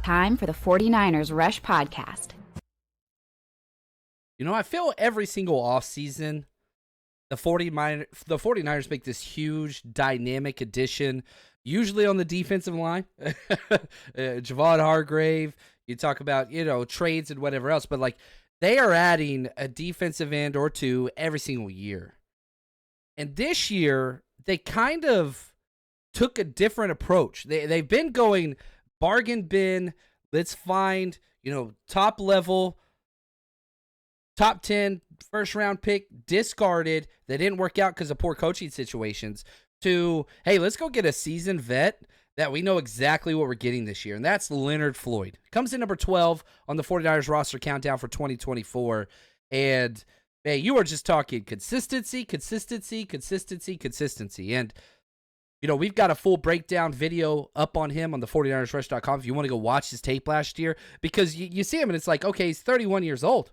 Time for the 49ers Rush Podcast. You know, I feel every single offseason, the 49ers make this huge dynamic addition, usually on the defensive line. Javon Hargrave, you talk about, trades and whatever else, but like they are adding a defensive end or two every single year. And this year, they kind of took a different approach. They've been going bargain bin, let's find, top level, top 10 first round pick discarded that didn't work out because of poor coaching situations, to, hey, let's go get a seasoned vet that we know exactly what we're getting this year. And that's Leonard Floyd. Comes in number 12 on the 49ers roster countdown for 2024. And, hey, you are just talking consistency. And, we've got a full breakdown video up on him on the 49ersrush.com if you want to go watch his tape last year, because you see him and it's like, okay, he's 31 years old.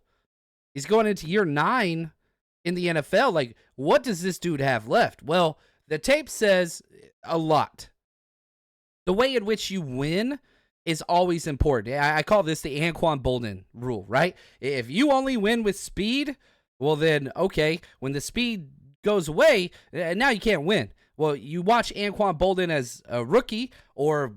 He's going into year 9 in the NFL. Like, what does this dude have left? Well, the tape says a lot. The way in which you win is always important. I call this the Anquan Boldin rule, right? If you only win with speed, well then, okay, when the speed goes away, now you can't win. Well, you watch Anquan Boldin as a rookie or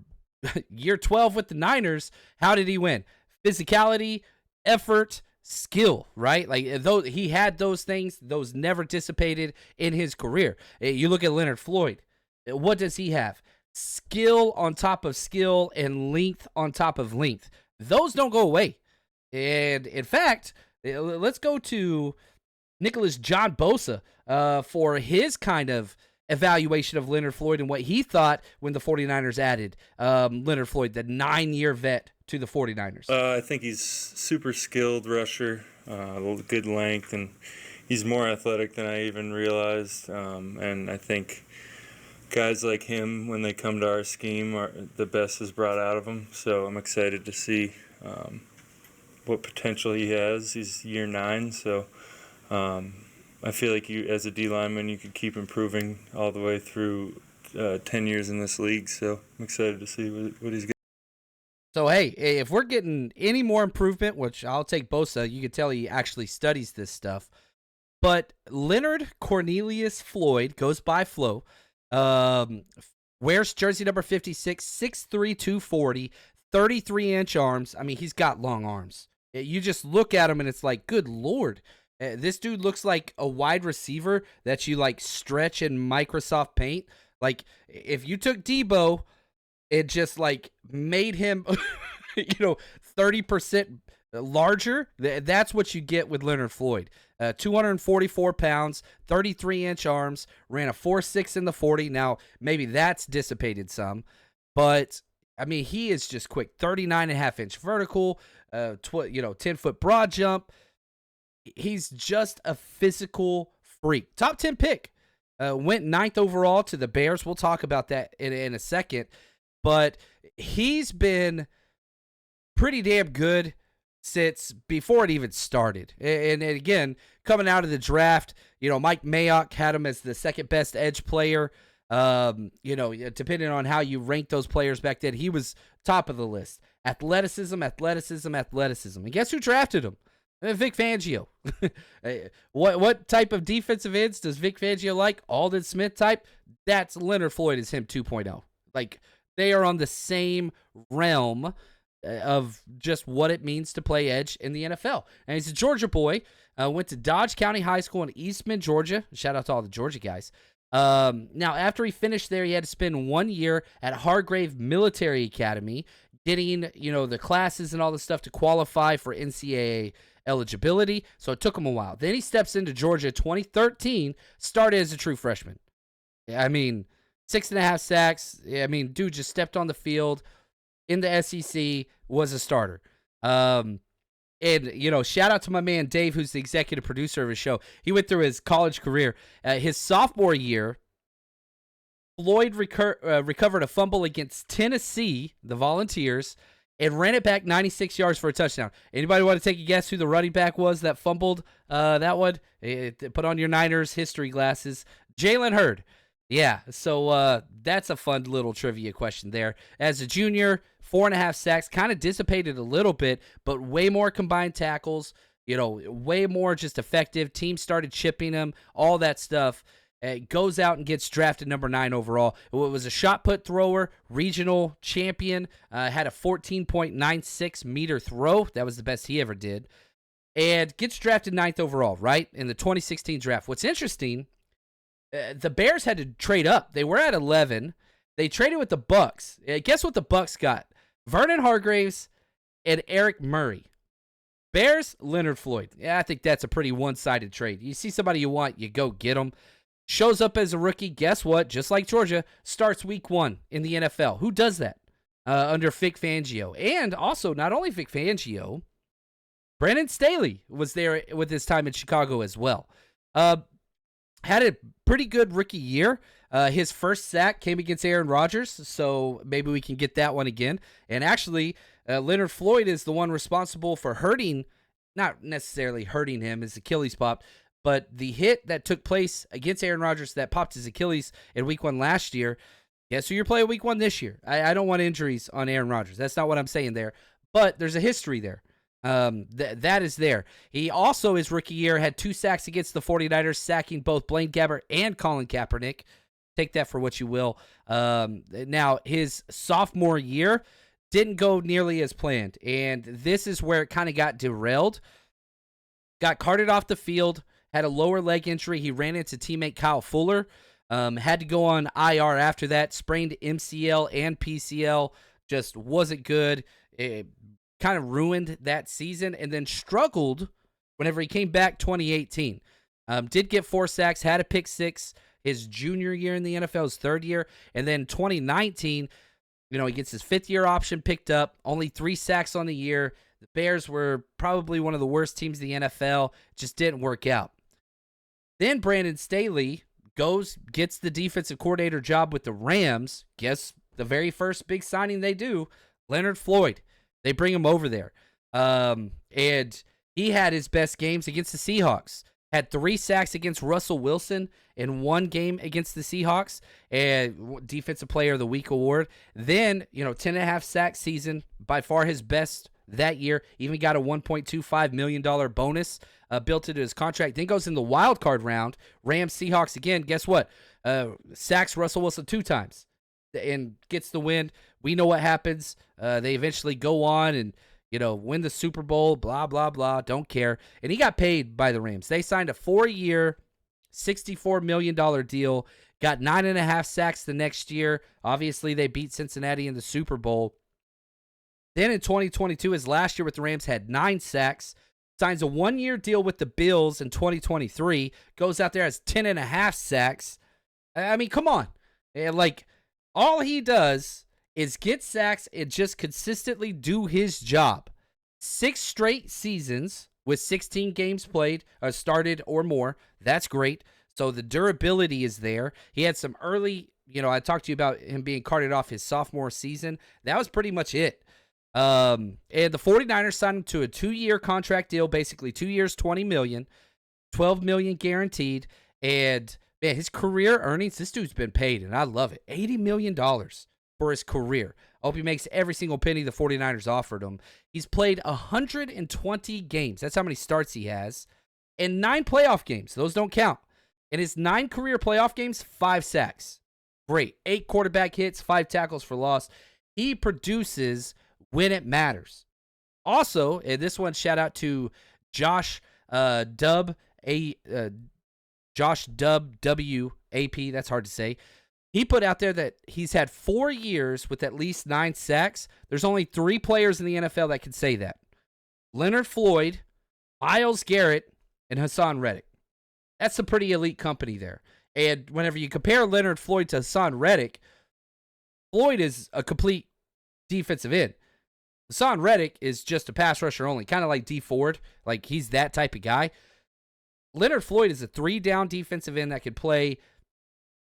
year 12 with the Niners. How did he win? Physicality, effort, skill, right? Like, though he had those things, those never dissipated in his career. You look at Leonard Floyd. What does he have? Skill on top of skill and length on top of length. Those don't go away. And in fact, let's go to Nicholas John Bosa for his kind of evaluation of Leonard Floyd and what he thought when the 49ers added Leonard Floyd, the 9-year vet, to the 49ers. I think he's super skilled rusher, good length, and he's more athletic than I even realized. And I think guys like him, when they come to our scheme, are the best is brought out of them. So I'm excited to see what potential he has. He's year 9, so I feel like you, as a D lineman, you could keep improving all the way through 10 years in this league. So I'm excited to see what he's got. So, hey, if we're getting any more improvement, which I'll take Bosa, you can tell he actually studies this stuff. But Leonard Cornelius Floyd, goes by Flo, wears jersey number 56, 6'3", 240, 33-inch arms. I mean, he's got long arms. You just look at him and it's like, good Lord. This dude looks like a wide receiver that you like stretch in Microsoft Paint. Like, if you took Debo, it just like made him, 30% larger. That's what you get with Leonard Floyd. 244 pounds, 33-inch arms, ran a 4.6 in the 40. Now, maybe that's dissipated some, but I mean, he is just quick. 39.5-inch vertical, 10-foot broad jump. He's just a physical freak. Top 10 pick. Went 9th overall to the Bears. We'll talk about that in a second. But he's been pretty damn good since before it even started. And again, coming out of the draft, Mike Mayock had him as the second best edge player. Depending on how you rank those players back then, he was top of the list. Athleticism. And guess who drafted him? Vic Fangio. What type of defensive ends does Vic Fangio like? Aldon Smith type? That's Leonard Floyd is him 2.0. Like, they are on the same realm of just what it means to play edge in the NFL. And he's a Georgia boy. Went to Dodge County High School in Eastman, Georgia. Shout out to all the Georgia guys. Now, after he finished there, he had to spend 1 year at Hargrave Military Academy, getting, the classes and all the stuff to qualify for NCAA eligibility. So it took him a while. Then he steps into Georgia 2013, started as a true freshman. I mean, 6.5 sacks. I mean, dude just stepped on the field in the SEC, was a starter. And, shout out to my man Dave, who's the executive producer of his show. He went through his college career. His sophomore year, Floyd recovered a fumble against Tennessee, the Volunteers, and ran it back 96 yards for a touchdown. Anybody want to take a guess who the running back was that fumbled that one? Put on your Niners history glasses. Jalen Hurd. Yeah, so that's a fun little trivia question there. As a junior, 4.5 sacks, kind of dissipated a little bit, but way more combined tackles, way more just effective. Teams started chipping him, all that stuff. Goes out and gets drafted number 9 overall. It was a shot put thrower, regional champion, had a 14.96 meter throw. That was the best he ever did. And gets drafted 9th overall, right, in the 2016 draft. What's interesting, the Bears had to trade up. They were at 11. They traded with the Bucks. Guess what the Bucks got? Vernon Hargreaves and Eric Murray. Bears, Leonard Floyd. Yeah, I think that's a pretty one-sided trade. You see somebody you want, you go get them. Shows up as a rookie. Guess what? Just like Georgia, starts week 1 in the NFL. Who does that? Under Vic Fangio. And also, not only Vic Fangio, Brandon Staley was there with his time in Chicago as well. Had a pretty good rookie year. His first sack came against Aaron Rodgers, so maybe we can get that one again. And actually, Leonard Floyd is the one responsible for not necessarily hurting him, his Achilles popped, but the hit that took place against Aaron Rodgers that popped his Achilles in week 1 last year. Guess who you're playing week 1 this year? I don't want injuries on Aaron Rodgers. That's not what I'm saying there. But there's a history there. That is there. He also, his rookie year, had 2 sacks against the 49ers, sacking both Blaine Gabbert and Colin Kaepernick. Take that for what you will. Now, his sophomore year didn't go nearly as planned, and this is where it kind of got derailed. Got carted off the field, had a lower leg injury. He ran into teammate Kyle Fuller. Had to go on IR after that. Sprained MCL and PCL. Just wasn't good. It kind of ruined that season, and then struggled whenever he came back 2018. Did get 4 sacks, had a pick 6 his junior year in the NFL, his 3rd year. And then 2019, he gets his 5th-year option picked up, only 3 sacks on the year. The Bears were probably one of the worst teams in the NFL. Just didn't work out. Then Brandon Staley gets the defensive coordinator job with the Rams. Guess the very first big signing they do, Leonard Floyd. They bring him over there. And he had his best games against the Seahawks. Had 3 sacks against Russell Wilson in 1 game against the Seahawks, and Defensive Player of the Week award. Then, 10.5 sack season, by far his best that year. Even got a $1.25 million bonus built into his contract. Then goes in the wild card round. Rams, Seahawks again. Guess what? Sacks Russell Wilson 2 times and gets the win. We know what happens. They eventually go on and win the Super Bowl, blah, blah, blah, don't care. And he got paid by the Rams. They signed a 4-year, $64 million deal, got 9.5 sacks the next year. Obviously, they beat Cincinnati in the Super Bowl. Then in 2022, his last year with the Rams, had 9 sacks, signs a 1-year deal with the Bills in 2023, goes out there, has 10.5 sacks. I mean, come on. All he does is get sacks and just consistently do his job. 6 straight seasons with 16 games played, started or more. That's great. So the durability is there. He had some early, I talked to you about him being carted off his sophomore season. That was pretty much it. And the 49ers signed him to a 2-year contract deal, basically 2 years, $20 million, $12 million guaranteed. And man, his career earnings, this dude's been paid, and I love it. $80 million. For his career. I hope he makes every single penny the 49ers offered him. He's played 120 games. That's how many starts he has. And 9 playoff games. Those don't count. In his 9 career playoff games, 5 sacks. Great. 8 quarterback hits, 5 tackles for loss. He produces when it matters. Also, and this one, shout out to Josh Dubb, Josh Dubb, W-A-P. That's hard to say. He put out there that he's had 4 years with at least 9 sacks. There's only 3 players in the NFL that can say that. Leonard Floyd, Myles Garrett, and Hassan Reddick. That's a pretty elite company there. And whenever you compare Leonard Floyd to Hassan Reddick, Floyd is a complete defensive end. Hassan Reddick is just a pass rusher only, kind of like D Ford. Like, he's that type of guy. Leonard Floyd is a 3-down defensive end that can play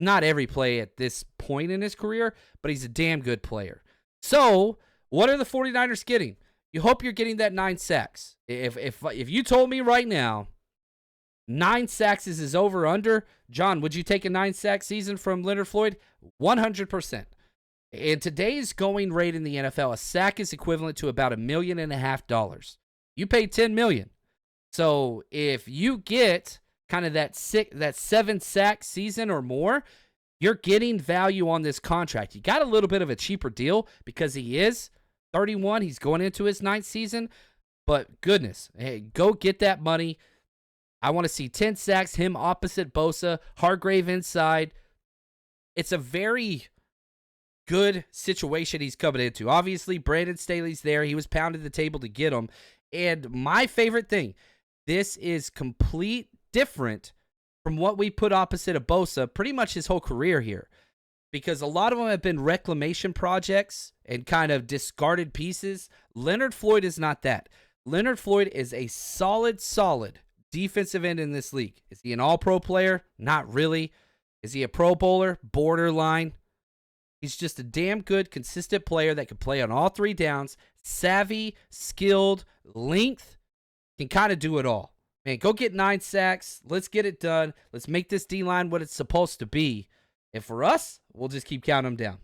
not every play at this point in his career, but he's a damn good player. So, what are the 49ers getting? You hope you're getting that 9 sacks. If you told me right now 9 sacks is his over-under. John, would you take a 9-sack season from Leonard Floyd? 100%. In today's going rate in the NFL, a sack is equivalent to about $1.5 million. You pay $10 million. So if you get kind of that 7-sack season or more, you're getting value on this contract. You got a little bit of a cheaper deal because he is 31. He's going into his 9th season. But goodness, hey, go get that money. I want to see 10 sacks, him opposite Bosa, Hargrave inside. It's a very good situation he's coming into. Obviously, Brandon Staley's there. He was pounding the table to get him. And my favorite thing, this is complete different from what we put opposite of Bosa pretty much his whole career here. Because a lot of them have been reclamation projects and kind of discarded pieces. Leonard Floyd is not that. Leonard Floyd is a solid defensive end in this league. Is he an all-pro player? Not really. Is he a Pro Bowler? Borderline. He's just a damn good, consistent player that can play on all 3 downs. Savvy, skilled, length, can kind of do it all. Man, go get 9 sacks. Let's get it done. Let's make this D-line what it's supposed to be. And for us, we'll just keep counting them down.